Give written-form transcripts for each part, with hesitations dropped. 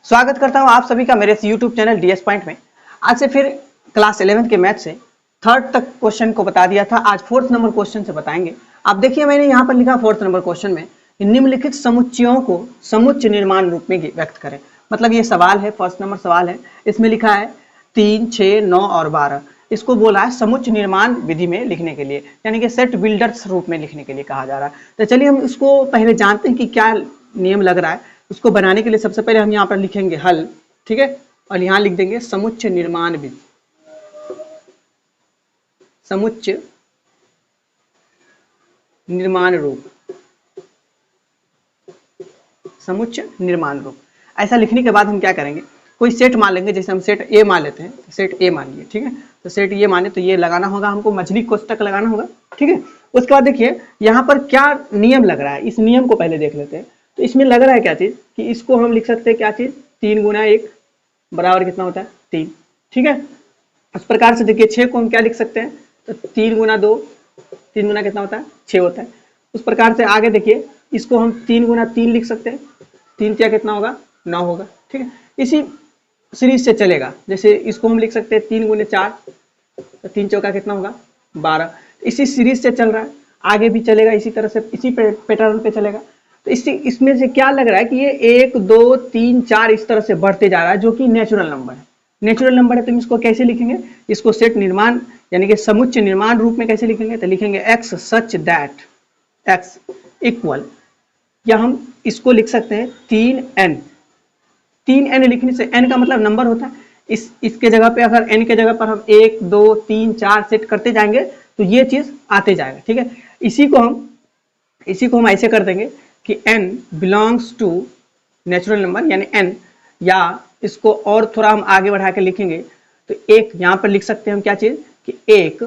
स्वागत करता हूं आप सभी का मेरे YouTube चैनल DS पॉइंट में। आज से फिर क्लास 11 के मैथ से थर्ड तक क्वेश्चन को बता दिया था। आज फोर्थ नंबर क्वेश्चन से बताएंगे। आप देखिए मैंने यहाँ पर लिखा फोर्थ नंबर क्वेश्चन में निम्नलिखित समुच्चयों को समुच्चय निर्माण रूप में व्यक्त करें। मतलब ये सवाल है, फर्स्ट नंबर सवाल है। इसमें लिखा है 3, 6, 9 और 12। इसको बोला है समुच्चय निर्माण विधि में लिखने के लिए, यानी कि सेट बिल्डर्स रूप में लिखने के लिए कहा जा रहा है। तो चलिए हम इसको पहले जानते हैं कि क्या नियम लग रहा है। उसको बनाने के लिए सबसे पहले हम यहाँ पर लिखेंगे हल, ठीक है, और यहाँ लिख देंगे समुच्चय निर्माण विधि। समुच्चय निर्माण रूप, समुच्चय निर्माण रूप। ऐसा लिखने के बाद हम क्या करेंगे, कोई सेट मान लेंगे। जैसे हम सेट ए मान लेते हैं, तो सेट ए मान लिए, ठीक है। तो सेट ए माने तो ये लगाना होगा हमको, मछली कोष्टक लगाना होगा, ठीक है। उसके बाद देखिए यहाँ पर क्या नियम लग रहा है, इस नियम को पहले देख लेते हैं। तो इसमें लग रहा है क्या चीज कि इसको हम लिख सकते हैं क्या चीज, 3 गुना 1 बराबर कितना होता है 3, ठीक है। इस प्रकार से देखिए 6 को हम क्या लिख सकते हैं, तो 3 गुना 2, 3 गुना कितना होता है 6 होता है। उस प्रकार से आगे देखिए इसको हम 3 गुना 3 लिख सकते हैं, 3 क्या कितना होगा 9 होगा, ठीक है। इसी सीरीज से चलेगा। जैसे इसको हम लिख सकते हैं 3 गुने 4, तो 3 चौका कितना होगा 12। इसी सीरीज से चल रहा है, आगे भी चलेगा इसी तरह से, इसी पैटर्न पे चलेगा। तो इसमें से क्या लग रहा है कि ये 1, 2, 3, 4 इस तरह से बढ़ते जा रहा है, जो कि नेचुरल नंबर है। नेचुरल नंबर है तो हम इसको कैसे लिखेंगे, इसको सेट निर्माण यानी कि समुच्चय निर्माण रूप में कैसे लिखेंगे, तो लिखेंगे x such that x equal, या हम इसको लिख सकते हैं 3n। 3n लिखने से n का मतलब नंबर होता है। इसके जगह पे अगर n के जगह पर हम 1, 2, 3, 4 सेट करते जाएंगे तो ये चीज आते जाएगा, ठीक है। इसी को हम ऐसे कर देंगे कि n belongs to natural number यानी n, या इसको और थोड़ा हम आगे बढ़ा के लिखेंगे तो एक यहां पर लिख सकते हैं हम क्या चीज कि 1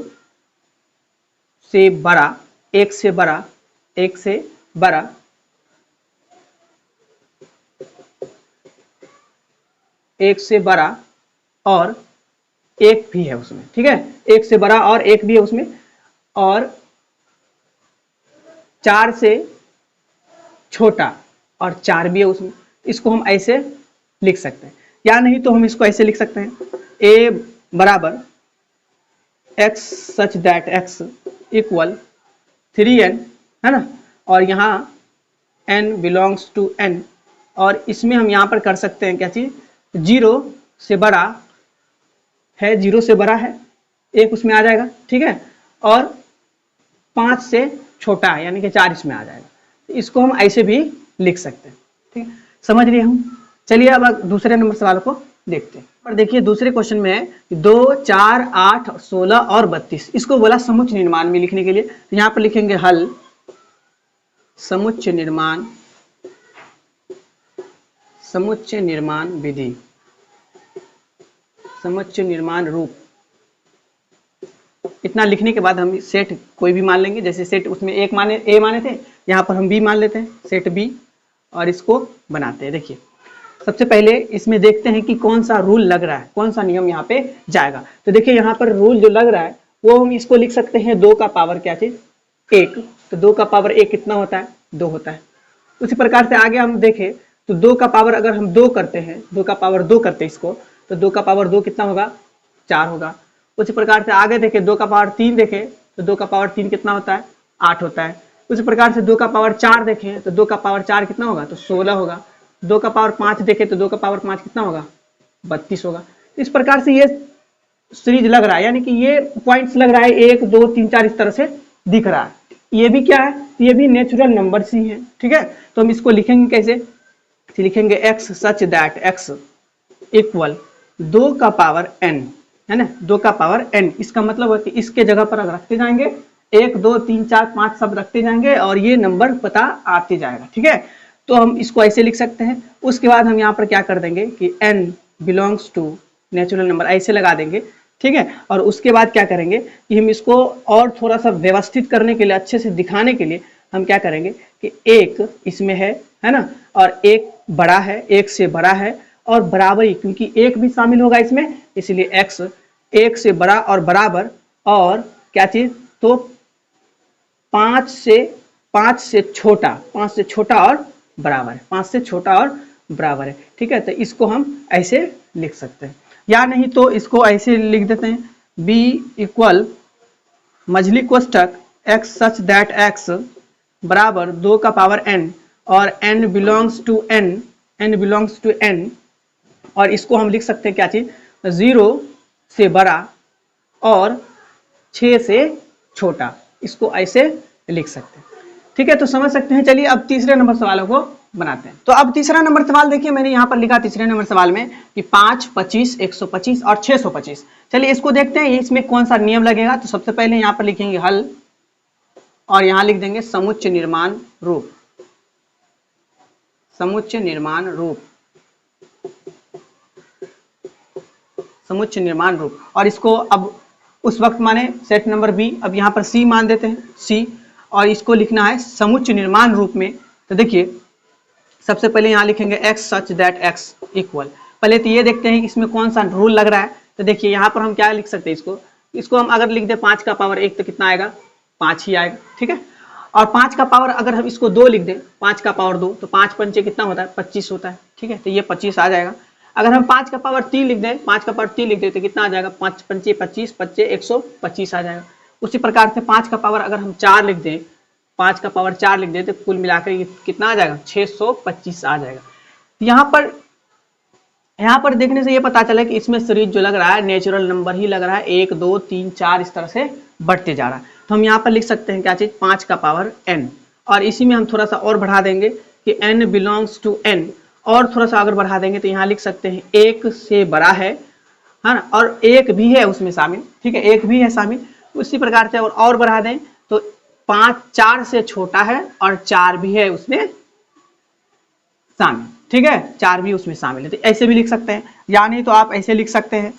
से बड़ा, 1 से बड़ा, 1 से बड़ा, 1 से बड़ा और 1 भी है उसमें, ठीक है। 1 से बड़ा और 1 भी है उसमें, और 4 से छोटा और 4 भी है उसमें। इसको हम ऐसे लिख सकते हैं, या नहीं तो हम इसको ऐसे लिख सकते हैं a बराबर x such that x equal 3n, है ना, और यहाँ n बिलोंग्स टू n, और इसमें हम यहाँ पर कर सकते हैं क्या चीज, 0 से बड़ा है, 0 से बड़ा है, 1 उसमें आ जाएगा, ठीक है, और 5 से छोटा है यानी कि 4 इसमें आ जाएगा। इसको हम ऐसे भी लिख सकते हैं, ठीक है। समझ लिए हम। चलिए अब दूसरे नंबर सवाल को देखते हैं। और देखिए दूसरे क्वेश्चन में है 2, 4, 8, 16 और 32। इसको बोला समुच्चय निर्माण में लिखने के लिए। तो यहाँ पर लिखेंगे हल समुच्चय निर्माण, समुच्चय निर्माण विधि, समुच्चय निर्माण रूप। इतना लिखने के बाद हम सेट कोई भी मान लेंगे। जैसे सेट उसमें एक माने ए माने थे, यहाँ पर हम बी मान लेते हैं, सेट बी, और इसको बनाते हैं। देखिए सबसे पहले इसमें देखते हैं कि कौन सा रूल लग रहा है, कौन सा नियम यहाँ पे जाएगा। तो देखिए यहाँ पर रूल जो लग रहा है वो हम इसको लिख सकते हैं 2 का पावर क्या चीज 1। तो 2 का पावर 1 कितना होता है 2 होता है। उसी प्रकार से आगे हम देखें तो 2 का पावर अगर हम 2 करते हैं, 2 का पावर 2 करते हैं इसको, तो 2 का पावर 2 कितना होगा 4 होगा। उसी प्रकार से आगे देखें 2 का पावर 3 देखें तो 2 का पावर 3 कितना होता है 8 होता है। उसी प्रकार से 2 का पावर 4 देखें तो 2 का पावर 4 कितना होगा तो 16 होगा। 2 का पावर 5 देखें तो 2 का पावर 5 कितना होगा 32 होगा। इस प्रकार से ये सीरीज लग रहा है, यानी कि ये पॉइंट्स लग रहा है 1, 2, 3, 4 इस तरह से दिख रहा है। ये भी क्या है, ये भी नेचुरल नंबर्स ही है, ठीक है। तो हम इसको लिखेंगे कैसे, लिखेंगे x such that x equal 2 का पावर n, है ना, 2 का पावर n। इसका मतलब है कि इसके जगह पर अगर रखते जाएंगे 1, 2, 3, 4, 5 सब रखते जाएंगे और ये नंबर पता आते जाएगा, ठीक है। तो हम इसको ऐसे लिख सकते हैं। उसके बाद हम यहाँ पर क्या कर देंगे कि n belongs to natural number ऐसे लगा देंगे, ठीक है। और उसके बाद क्या करेंगे कि हम इसको और थोड़ा सा व्यवस्थित करने के लिए, अच्छे से दिखाने के लिए हम क्या करेंगे कि 1 इसमें है ना, और 1 बड़ा है, 1 से बड़ा है और बराबरी, क्योंकि 1 भी शामिल होगा इसमें, इसलिए x 1 से बड़ा और बराबर, और क्या चीज तो 5 से छोटा, 5 से छोटा और बराबर, 5 से छोटा और बराबर है। ठीक है, तो इसको हम ऐसे लिख सकते हैं, या नहीं तो इसको ऐसे लिख देते हैं, b इक्वल मझली कोष्टक x सच दैट x बराबर 2 का पावर n और n बिलोंग्स टू n, और इसको हम लिख सकते हैं क्या चीज, 0 से बड़ा और 6 से छोटा, इसको ऐसे लिख सकते हैं। ठीक है, तो समझ सकते हैं। चलिए अब तीसरे नंबर सवालों को बनाते हैं। तो अब तीसरा नंबर सवाल देखिए, मैंने यहाँ पर लिखा तीसरे नंबर सवाल में कि 5, 25, 125 और 625। चलिए इसको देखते हैं इसमें कौन सा नियम लगेगा। तो सबसे पहले यहाँ पर लिखेंगे हल और यहाँ लिख देंगे समुच्चय निर्माण रूप, समुच्चय निर्माण रूप, समुच्चय निर्माण रूप। और इसको अब उस वक्त माने सेट नंबर बी, अब यहाँ पर सी मान देते हैं, सी, और इसको लिखना है समुच्चय निर्माण रूप में। तो देखिए सबसे पहले यहाँ लिखेंगे x such that x equal, पहले तो ये देखते हैं कि इसमें कौन सा रूल लग रहा है। तो देखिए यहाँ पर हम क्या लिख सकते हैं, इसको हम अगर लिख दे 5 का पावर 1 तो कितना आएगा, 5 ही आएगा। ठीक है, और 5 का पावर अगर हम इसको 2 लिख दें, 5 का पावर 2, तो 5 पंचे कितना होता है, 25 होता है। ठीक है, तो ये 25 आ जाएगा। अगर हम 5 का पावर 3 लिख दें, 5 का पावर 3 लिख दें तो कितना आ जाएगा, 5 पंचे 25, 25 125 आ जाएगा। उसी प्रकार से 5 का पावर अगर हम 4 लिख दें, 5 का पावर 4 लिख दें तो कुल मिलाकर ये कितना आ जाएगा, 625 आ जाएगा। यहाँ पर देखने से ये पता चला कि इसमें सीरीज जो लग रहा है नेचुरल नंबर ही लग रहा है, 1 2 3 4 इस तरह से बढ़ते जा रहा है। तो हम यहाँ पर लिख सकते हैं क्या चीज, 5 का पावर n, और इसी में हम थोड़ा सा और बढ़ा देंगे कि n बिलोंग्स टू n, और थोड़ा सा अगर बढ़ा देंगे तो यहाँ लिख सकते हैं 1 से बड़ा है ना, और 1 भी है उसमें शामिल। ठीक है, 1 भी है शामिल। उसी प्रकार से और बढ़ा दें तो 5 4 से छोटा है और 4 भी है उसमें शामिल। ठीक है, 4 भी उसमें शामिल है, तो ऐसे भी लिख सकते हैं। या नहीं तो आप ऐसे लिख सकते हैं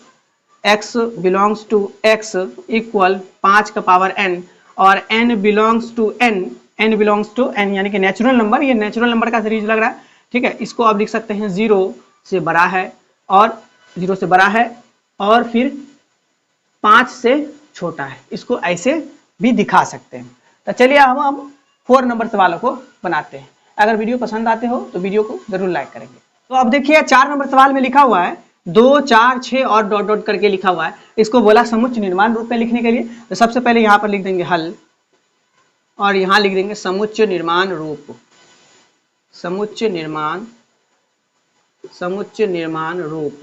x belongs to x equal 5 का पावर n और n बिलोंग्स टू n यानी कि नेचुरल नंबर, ये नेचुरल नंबर का सीरीज लग रहा है। ठीक है, इसको आप लिख सकते हैं 0 से बड़ा है और फिर 5 से छोटा है, इसको ऐसे भी दिखा सकते हैं। तो चलिए हम 4 नंबर सवालों को बनाते हैं। अगर वीडियो पसंद आते हो तो वीडियो को जरूर लाइक करेंगे। तो अब देखिए 4 नंबर सवाल में लिखा हुआ है 2 4 6 और डॉट डॉट करके लिखा हुआ है, इसको बोला समुच्चय निर्माण रूप में लिखने के लिए। तो सबसे पहले यहाँ पर लिख देंगे हल और यहाँ लिख देंगे समुच्चय निर्माण रूप, समुच्चय निर्माण रूप।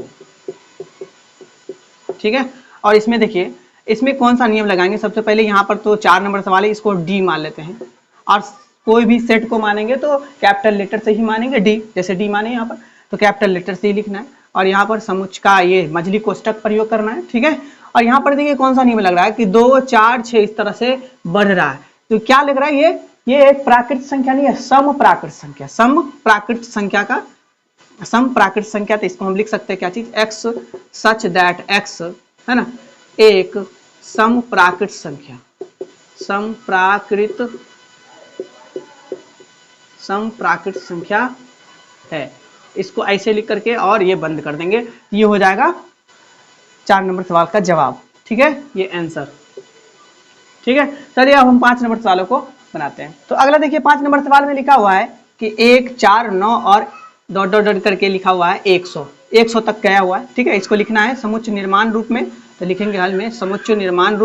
ठीक है, और इसमें देखिए इसमें कौन सा नियम लगाएंगे। सबसे पहले यहाँ पर तो 4 नंबर सवाल है, इसको डी मान लेते हैं, और कोई भी सेट को मानेंगे तो कैपिटल लेटर से ही मानेंगे, डी, जैसे डी माने यहाँ पर तो कैपिटल लेटर से ही लिखना है, और यहाँ पर समुच्चय का ये मझली कोष्टक प्रयोग करना है। ठीक है, और यहाँ पर देखिए कौन सा नियम लग रहा है कि 2 4 6 इस तरह से बढ़ रहा है, तो क्या लग रहा है, ये एक प्राकृत संख्या नहीं है, सम प्राकृत संख्या, सम प्राकृत संख्या। तो इसको हम लिख सकते हैं क्या चीज, x सच दैट x है ना, एक सम प्राकृत संख्या है। इसको ऐसे लिख करके और ये बंद कर देंगे, ये हो जाएगा 4 नंबर सवाल का जवाब। ठीक है, ये आंसर। ठीक है, चलिए अब हम 5 नंबर सवालों को बनाते हैं। तो अगला देखिए 5 नंबर सवाल में लिखा हुआ है कि 1 4 9 और डॉट डॉट डॉट करके लिखा हुआ है 100 तक गया हुआ है। ठीक है, इसको लिखना है समुच्चय निर्माण रूप में। तो लिखेंगे हल में समुच्चय निर्माण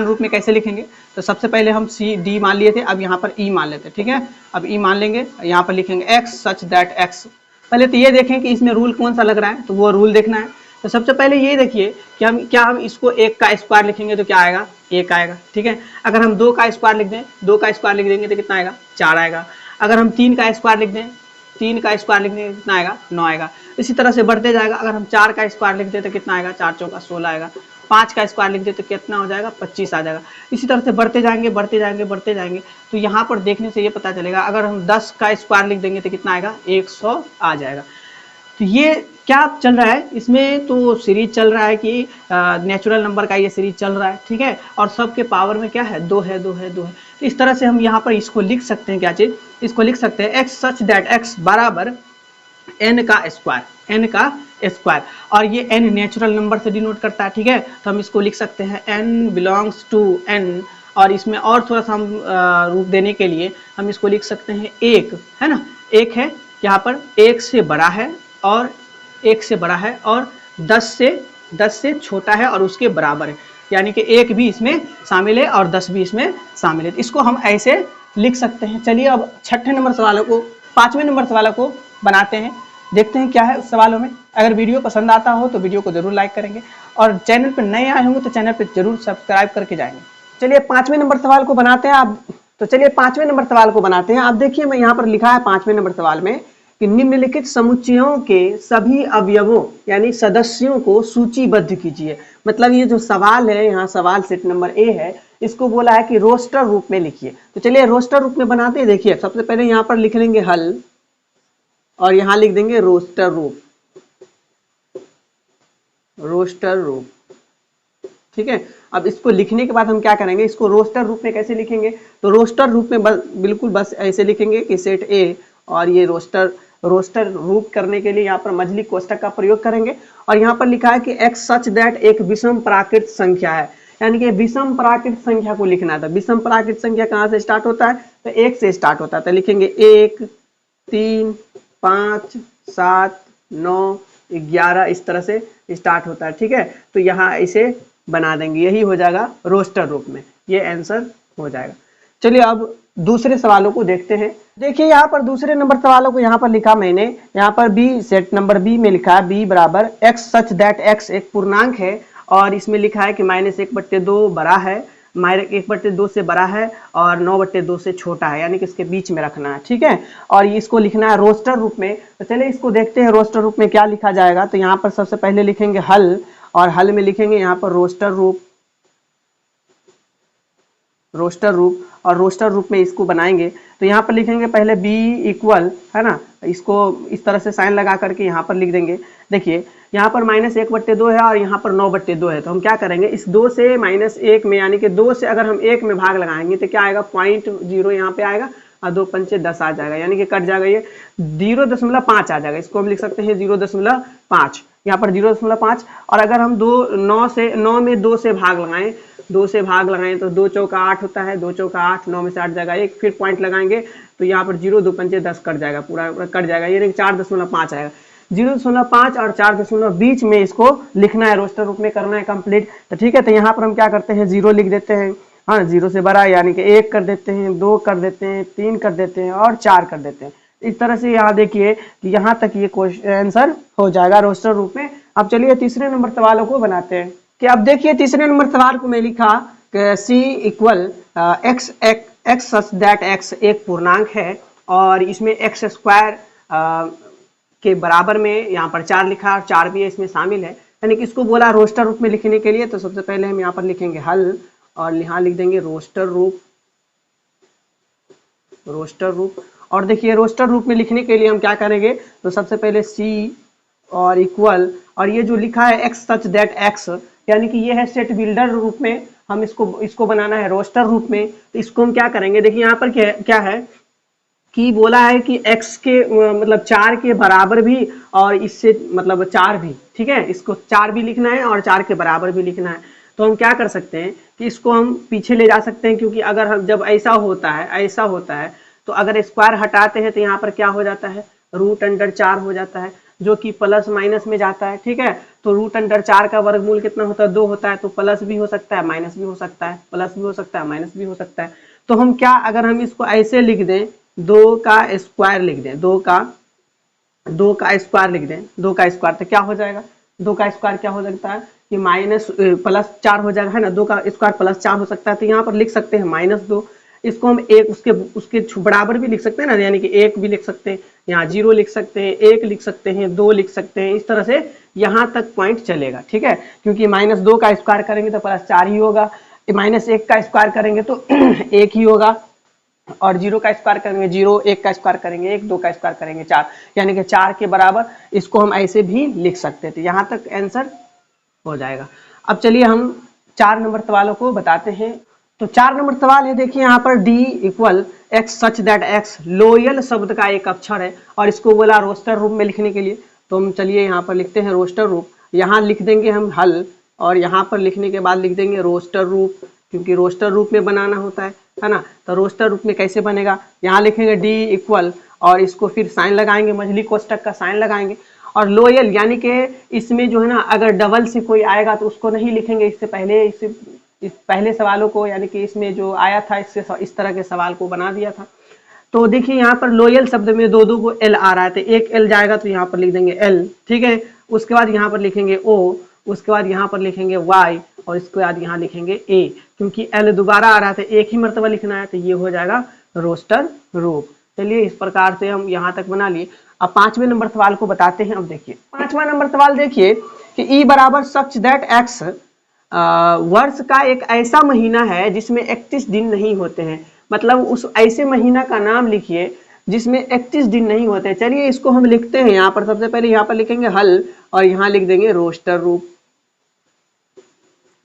रूप में कैसे लिखेंगे। तो सबसे पहले हम सी डी मान लिए थे, अब यहाँ पर ई मान लेते हैं। ठीक है, अब ई मान लेंगे, यहाँ पर लिखेंगे x सच दैट x। पहले तो ये देखें कि इसमें रूल कौन सा लग रहा है, तो वो रूल देखना है। तो सबसे पहले ये देखिए कि हम इसको 1 का स्क्वायर लिखेंगे तो क्या आएगा, 1 आएगा। ठीक है, अगर हम 2 का स्क्वायर लिख दें, 2 का स्क्वायर लिख देंगे तो कितना आएगा, 4 आएगा। अगर हम 3 का स्क्वायर लिख दें, 3 का स्क्वायर लिखने तो कितना आएगा, 9 आएगा। इसी तरह से बढ़ते जाएगा। अगर हम 4 का स्क्वायर लिख दें तो कितना आएगा, 4 चौका 16 आएगा। 5 का स्क्वायर लिख दे तो कितना हो जाएगा, 25 आ जाएगा। इसी तरह से बढ़ते जाएंगे। तो यहाँ पर देखने से ये पता चलेगा, अगर हम 10 का स्क्वायर लिख देंगे तो कितना आएगा, 100 आ जाएगा। तो ये क्या चल रहा है, इसमें तो सीरीज चल रहा है कि नेचुरल नंबर का ये सीरीज चल रहा है। ठीक है, और सबके पावर में क्या है, 2 है। तो इस तरह से हम यहाँ पर इसको लिख सकते हैं, क्या चीज, इसको लिख सकते हैं x सच दैट x बराबर n का स्क्वायर, और ये n नेचुरल नंबर से डिनोट करता है। ठीक है, तो हम इसको लिख सकते हैं n बिलोंग्स टू n और इसमें और थोड़ा सा हम रूप देने के लिए हम इसको लिख सकते हैं एक, है ना, एक है यहाँ पर, एक से बड़ा है और एक से बड़ा है और 10 से छोटा है और उसके बराबर है, यानी कि एक भी इसमें शामिल है और 10 भी इसमें शामिल है। तो इसको हम ऐसे लिख सकते हैं। चलिए अब छठे नंबर सवालों को, 5वें नंबर सवालों को बनाते हैं, देखते हैं क्या है उस सवालों में। अगर वीडियो पसंद आता हो तो वीडियो को जरूर लाइक करेंगे और चैनल पर नए आए होंगे तो चैनल पर जरूर सब्सक्राइब करके जाएंगे। चलिए 5वें नंबर सवाल को बनाते हैं आप। तो चलिए 5वें नंबर सवाल को बनाते हैं। आप देखिए मैं यहाँ पर लिखा है 5वें नंबर सवाल में कि निम्नलिखित समुच्चयों के सभी अवयवों यानी सदस्यों को सूचीबद्ध कीजिए। मतलब ये जो सवाल है, यहाँ सवाल सेट नंबर ए है, इसको बोला है कि रोस्टर रूप में लिखिए। तो चलिए रोस्टर रूप में बनाते हैं। देखिए सबसे पहले यहाँ पर लिख लेंगे हल और यहाँ लिख देंगे रोस्टर रूप, रोस्टर रूप, ठीक है। अब इसको लिखने के बाद हम क्या करेंगे, इसको रोस्टर रूप में कैसे लिखेंगे, तो रोस्टर रूप में बिल्कुल बस ऐसे लिखेंगे कि सेट ए, और ये रोस्टर रूप करने के लिए यहाँ पर मझली कोष्ठक का प्रयोग करेंगे। और यहाँ पर लिखा है कि एक्स सच दैट एक विषम प्राकृत संख्या है, यानी कि विषम प्राकृत संख्या को लिखना था। विषम प्राकृत संख्या कहाँ से स्टार्ट होता है, तो एक से स्टार्ट होता है। तो लिखेंगे 1, 3, 5, 7, 9, 11 इस तरह से स्टार्ट होता है, ठीक है। तो यहाँ इसे बना देंगे, यही हो जाएगा रोस्टर रूप में, ये आंसर हो जाएगा। चलिए अब दूसरे सवालों को देखते हैं। देखिए यहाँ पर दूसरे नंबर सवालों को यहाँ पर लिखा मैंने, यहाँ पर बी सेट नंबर बी में लिखा है बी बराबर एक्स सच दैट एक्स एक पूर्णांक है और इसमें लिखा है कि -1/2 बड़ा है, -1/2 से बड़ा है और 9/2 से छोटा है, यानी कि इसके बीच में रखना है, ठीक है। और इसको लिखना है रोस्टर रूप में। तो चलिए इसको देखते हैं रोस्टर रूप में क्या लिखा जाएगा। तो यहाँ पर सबसे पहले लिखेंगे हल और हल में लिखेंगे यहाँ पर रोस्टर रूप, रोस्टर रूप, और रोस्टर रूप में इसको बनाएंगे। तो यहाँ पर लिखेंगे पहले b इक्वल, है ना, इसको इस तरह से साइन लगा करके यहाँ पर लिख देंगे। देखिए यहाँ पर -1/2 है और यहाँ पर 9/2 है। तो हम क्या करेंगे, इस 2 से -1 में, यानी कि 2 से अगर हम 1 में भाग लगाएंगे तो क्या आएगा, 0.0 यहाँ पे आएगा और 2 पंचे 10 आ जाएगा, यानी कि कट जाएगा, ये 0.5 आ जाएगा। इसको हम लिख सकते हैं 0.5, यहाँ पर 0.5। और अगर हम 9 में 2 से भाग लगाएं, 2 से भाग लगाएं तो 2 चौका 8 होता है, 2 चौका 8, 9 में से 8 जाएगा 1, फिर पॉइंट लगाएंगे तो यहाँ पर 0, 2 पंचे 10 कट जाएगा, पूरा कट जाएगा, ये 4.5 आएगा। 0.5 और 4 बीच में इसको लिखना है, रोस्टर रूप में करना है कंप्लीट। तो ठीक है, तो यहाँ पर हम क्या करते हैं, 0 लिख देते हैं, हाँ 0 से बड़ा यानी कि 1 कर देते हैं, 2 कर देते हैं, 3 कर देते हैं और 4 कर देते हैं। इस तरह से यहाँ देखिए कि यहाँ तक ये आंसर हो जाएगा रोस्टर रूप में। अब चलिए तीसरे नंबर सवालों को बनाते हैं। कि अब देखिए तीसरे नंबर सवाल को मैं लिखा C equal X such that X एक पूर्णांक है और इसमें एक्स स्क्वायर के बराबर में यहाँ पर 4 लिखा और 4 भी इसमें शामिल है, यानी कि इसको बोला रोस्टर रूप में लिखने के लिए। तो सबसे पहले हम यहाँ पर लिखेंगे हल और यहाँ लिख देंगे रोस्टर रूप, रोस्टर रूप। और देखिए रोस्टर रूप में लिखने के लिए हम क्या करेंगे, तो सबसे पहले सी और इक्वल, और ये जो लिखा है एक्स सच दैट एक्स, यानी कि ये है सेट बिल्डर रूप में, हम इसको बनाना है रोस्टर रूप में। तो इसको हम क्या करेंगे, देखिए यहाँ पर क्या है कि बोला है कि x के मतलब 4 के बराबर भी और इससे मतलब 4 भी, ठीक है, इसको 4 भी लिखना है और 4 के बराबर भी लिखना है। तो हम क्या कर सकते हैं कि इसको हम पीछे ले जा सकते हैं, क्योंकि अगर हम जब ऐसा होता है तो अगर स्क्वायर हटाते हैं तो यहाँ पर क्या हो जाता है, √4 हो जाता है, जो कि प्लस माइनस में जाता है, ठीक है। तो √4 का वर्गमूल कितना होता है, 2 होता है। तो प्लस भी हो सकता है, माइनस भी हो सकता है, प्लस भी हो सकता है, माइनस भी हो सकता है। तो हम क्या, अगर हम इसको ऐसे लिख दें, 2 का स्क्वायर लिख दें, 2 का स्क्वायर लिख दें, 2 का स्क्वायर, तो क्या हो जाएगा, 2 का स्क्वायर क्या हो सकता है कि +4 हो जाएगा, है ना। 2 का स्क्वायर +4 हो सकता है। तो यहाँ पर लिख सकते हैं -2, इसको हम एक उसके बराबर भी लिख सकते हैं ना, यानी कि 1 भी लिख सकते हैं, यहाँ 0 लिख सकते हैं, 1 लिख सकते हैं, 2 लिख सकते हैं। इस तरह से यहाँ तक पॉइंट चलेगा, ठीक है, क्योंकि -2 का स्क्वायर करेंगे तो +4 ही होगा, -1 का स्क्वायर करेंगे तो 1 ही होगा, और 0 का स्क्वायर करेंगे 0, 1 का स्क्वायर करेंगे 1, 2 का स्क्वायर करेंगे 4, यानी कि 4 के बराबर। इसको हम ऐसे भी लिख सकते थे, यहाँ तक आंसर हो जाएगा। अब चलिए हम 4 नंबर सवालों को बताते हैं। तो 4 नंबर सवाल है, देखिए यहाँ पर d equal X such that x loyal शब्द का एक अक्षर है और इसको बोला रोस्टर रूप में लिखने के लिए। तो हम चलिए यहाँ पर लिखते हैं रोस्टर रूप, यहाँ लिख देंगे हम हल और यहाँ पर लिखने के बाद लिख देंगे रोस्टर रूप, क्योंकि रोस्टर रूप में बनाना होता है ना। तो रोस्टर रूप में कैसे बनेगा, यहाँ लिखेंगे डी इक्वल और इसको फिर साइन लगाएंगे, मझली कोष्टक का साइन लगाएंगे। और लोयल यानी कि इसमें जो है ना अगर डबल से कोई आएगा तो उसको नहीं लिखेंगे, इससे पहले इस पहले सवालों को यानी कि इसमें जो आया था इससे इस तरह के सवाल को बना दिया था। तो देखिए यहाँ पर लोयल शब्द में दो दो को एल आ रहा है, तो एक एल जाएगा तो यहाँ पर लिख देंगे एल, ठीक है। उसके बाद यहाँ पर लिखेंगे ओ, उसके बाद यहाँ पर लिखेंगे वाई और इसके बाद यहाँ लिखेंगे ए, क्योंकि एल दोबारा आ रहा था, एक ही मरतबा लिखना है, तो ये हो जाएगा रोस्टर रूप। चलिए इस प्रकार से हम यहाँ तक बना लिए। अब 5वें नंबर सवाल को बताते हैं। अब देखिए 5वां नंबर सवाल देखिए कि ई बराबर सच दैट एक्स वर्ष का एक ऐसा महीना है जिसमें 31 दिन नहीं होते हैं, मतलब उस ऐसे महीना का नाम लिखिए जिसमें 31 दिन नहीं होते। चलिए इसको हम लिखते हैं यहाँ पर। सबसे पहले यहाँ पर लिखेंगे हल और यहाँ लिख देंगे रोस्टर रूप।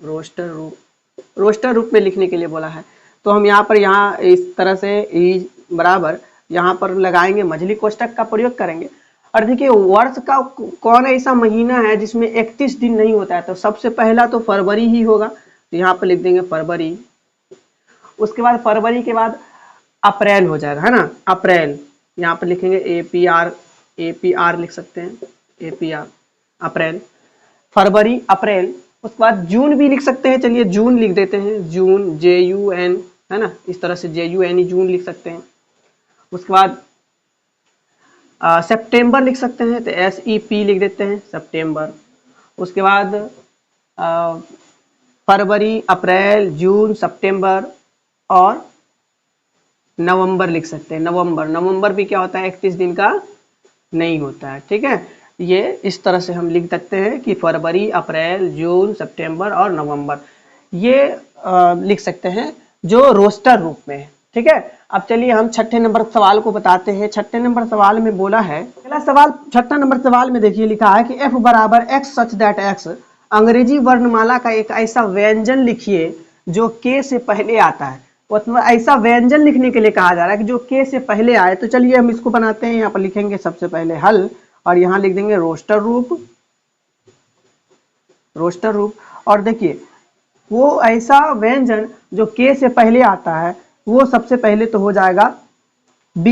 रोस्टर रूप में लिखने के लिए बोला है, तो हम यहाँ पर इस तरह से ई बराबर यहाँ पर लगाएंगे, मझली कोष्टक का प्रयोग करेंगे। और देखिए वर्ष का कौन ऐसा महीना है जिसमें 31 दिन नहीं होता है, तो सबसे पहला तो फरवरी ही होगा, तो यहाँ पर लिख देंगे फरवरी। उसके बाद फरवरी के बाद अप्रैल हो जाएगा, है ना, अप्रैल। यहाँ पर लिखेंगे APR लिख सकते हैं, APR अप्रैल, फरवरी अप्रैल। उसके बाद जून भी लिख सकते हैं, चलिए जून लिख देते हैं, जून JUN, है ना, इस तरह से JUN जून लिख सकते हैं। उसके बाद सितंबर लिख सकते हैं, तो SEP लिख देते हैं, सितंबर। उसके बाद फरवरी, अप्रैल, जून, सितंबर और नवंबर लिख सकते हैं, नवंबर भी क्या होता है 31 दिन का नहीं होता है, ठीक है। ये इस तरह से हम लिख सकते हैं कि फरवरी, अप्रैल, जून, सितंबर और नवंबर, ये लिख सकते हैं जो रोस्टर रूप में है, ठीक है। अब चलिए हम 6ठे नंबर सवाल को बताते हैं। 6ठे नंबर सवाल में बोला है, पहला सवाल 6ठा नंबर सवाल में देखिए लिखा है कि f बराबर x सच दैट x अंग्रेजी वर्णमाला का एक ऐसा व्यंजन लिखिए जो k से पहले आता है। मतलब ऐसा व्यंजन लिखने के लिए कहा जा रहा है कि जो k से पहले आए। तो चलिए हम इसको बनाते हैं। यहाँ पर लिखेंगे सबसे पहले हल और यहाँ लिख देंगे रोस्टर रूप। और देखिए वो ऐसा व्यंजन जो k से पहले आता है वो सबसे पहले तो हो जाएगा B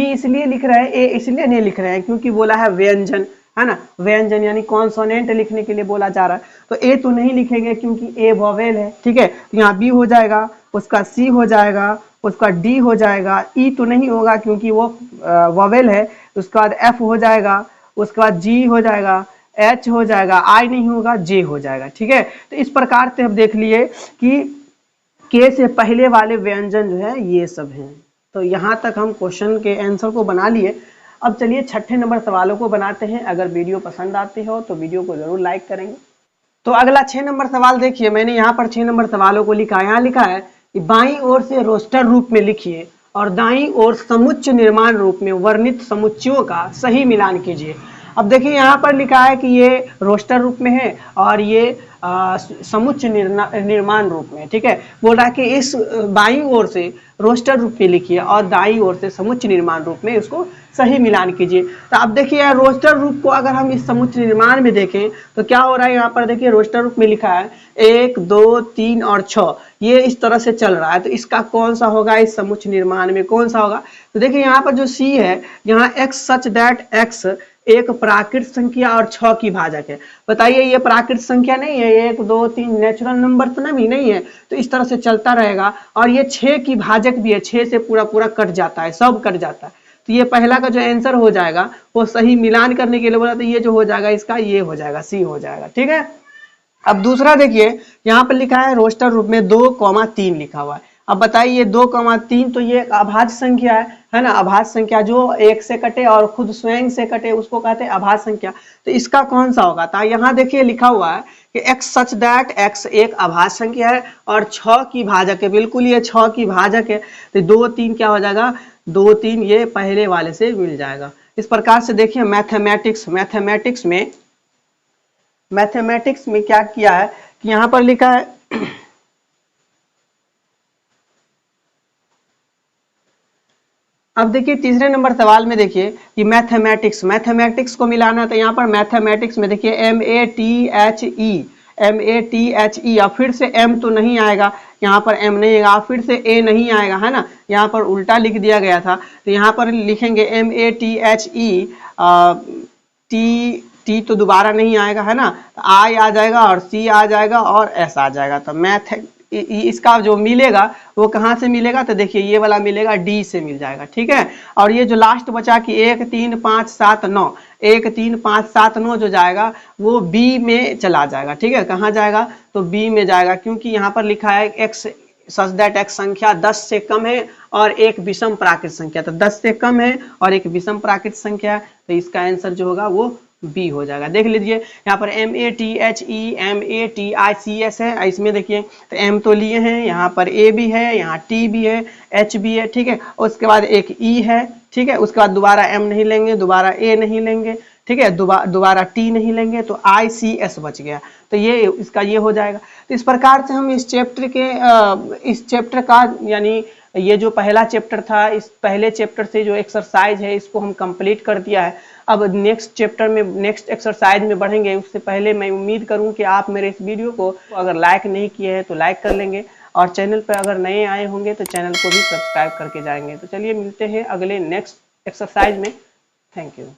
इसलिए लिख रहे हैं, A इसलिए नहीं लिख रहे हैं क्योंकि बोला है व्यंजन, है ना, व्यंजन यानी कॉन्सोनेंट लिखने के लिए बोला जा रहा है। तो A तो नहीं लिखेंगे क्योंकि A वोवेल है, ठीक है। तो यहाँ B हो जाएगा, उसका C हो जाएगा, उसका D हो जाएगा, E तो नहीं होगा क्योंकि वो वोवेल है। उसके बाद F हो जाएगा, उसके बाद G हो जाएगा, H हो जाएगा, I नहीं होगा, J हो जाएगा, ठीक है। तो इस प्रकार से हम देख लिए कि K से पहले वाले व्यंजन जो है ये सब हैं। तो यहाँ तक हम क्वेश्चन के आंसर को बना लिए। अब चलिए 6ठे नंबर सवालों को बनाते हैं। अगर वीडियो पसंद आती हो तो वीडियो को जरूर लाइक करेंगे। तो अगला 6 नंबर सवाल देखिए, मैंने यहाँ पर 6 नंबर सवालों को लिखा है। यहाँ लिखा है कि बाईं ओर से रोस्टर रूप में लिखिए और दाईं ओर समुच्चय निर्माण रूप में वर्णित समुच्चयों का सही मिलान कीजिए। अब देखिए यहाँ पर लिखा है कि ये रोस्टर रूप में है और ये समुच्चय निर्माण रूप में, ठीक है। बोल रहा है कि इस बाईं ओर से रोस्टर रूप में लिखिए और दाईं ओर से समुच्चय निर्माण रूप में उसको सही मिलान कीजिए। तो अब देखिए रोस्टर रूप को अगर हम इस समुच्चय निर्माण में देखें तो क्या हो रहा है, यहाँ पर देखिए रोस्टर रूप में लिखा है 1, 2, 3 और 6, ये इस तरह से चल रहा है। तो इसका कौन सा होगा, इस समुच्चय निर्माण में कौन सा होगा। तो देखिए यहाँ पर जो C है, यहाँ x सच दैट x एक प्राकृत संख्या और 6 की भाजक है। बताइए ये प्राकृत संख्या नहीं है, 1, 2, 3 नेचुरल नंबर तो नहीं है। तो इस तरह से चलता रहेगा। और ये 6 की भाजक भी है, 6 से पूरा कट जाता है, सब कट जाता है। तो ये पहला का जो आंसर हो जाएगा वो सही मिलान करने के लिए बोला, तो ये जो हो जाएगा इसका ये हो जाएगा, C हो जाएगा, ठीक है। अब दूसरा देखिए यहाँ पर लिखा है रोस्टर रूप में 2,3 लिखा हुआ है। अब बताइए 2,3 तो ये अभाज्य संख्या है ना, अभाज्य संख्या जो 1 से कटे और खुद स्वयं से कटे उसको कहते हैं अभाज्य संख्या। तो इसका कौन सा होगा। तो यहाँ देखिए लिखा हुआ है कि x सच दैट x एक अभाज्य संख्या है और 6 की भाजक है, बिल्कुल ये 6 की भाजक है। तो 2, 3 क्या हो जाएगा, 2, 3 ये पहले वाले से मिल जाएगा। इस प्रकार से देखिए मैथमेटिक्स में क्या किया है कि यहाँ पर लिखा है अब देखिए तीसरे नंबर सवाल में देखिए कि मैथमेटिक्स को मिलाना है। तो यहाँ पर मैथमेटिक्स में देखिए MATHE MATHE, अब फिर से M तो नहीं आएगा, यहाँ पर M नहीं आएगा, फिर से A नहीं आएगा, है ना, यहाँ पर उल्टा लिख दिया गया था, तो यहाँ पर लिखेंगे MATHE, टी तो दोबारा नहीं आएगा, है ना, आई आ जाएगा और सी आ जाएगा और एस आ जाएगा। तो मैथ इसका जो मिलेगा वो कहाँ से मिलेगा, तो देखिए ये वाला मिलेगा डी से मिल जाएगा, ठीक है। और ये जो लास्ट बचा कि 1 3 5 7 9, 1 3 5 7 9 जो जाएगा वो बी में चला जाएगा, ठीक है। कहाँ जाएगा, तो बी में जाएगा, क्योंकि यहाँ पर लिखा है एक्स सच दैट एक्स संख्या 10 से कम है और एक विषम प्राकृत संख्या, तो 10 से कम है और एक विषम प्राकृत संख्या है, तो इसका आंसर जो होगा वो बी हो जाएगा। देख लीजिए यहाँ पर MATHE MATICS है, इसमें देखिए तो M तो लिए हैं, यहाँ पर A भी है, यहाँ T भी है, H भी है, ठीक है। उसके बाद एक E है, ठीक है। उसके बाद दोबारा M नहीं लेंगे, दोबारा A नहीं लेंगे, ठीक है, दोबारा T नहीं लेंगे, तो ICS बच गया, तो ये इसका ये हो जाएगा। तो इस प्रकार से हम इस चैप्टर का यानी ये जो पहला चैप्टर था, इस पहले चैप्टर से जो एक्सरसाइज है इसको हम कंप्लीट कर दिया है। अब नेक्स्ट चैप्टर में नेक्स्ट एक्सरसाइज में बढ़ेंगे, उससे पहले मैं उम्मीद करूं कि आप मेरे इस वीडियो को अगर लाइक नहीं किए हैं तो लाइक कर लेंगे, और चैनल पर अगर नए आए होंगे तो चैनल को भी सब्सक्राइब करके जाएंगे। तो चलिए मिलते हैं अगले नेक्स्ट एक्सरसाइज में। Thank you.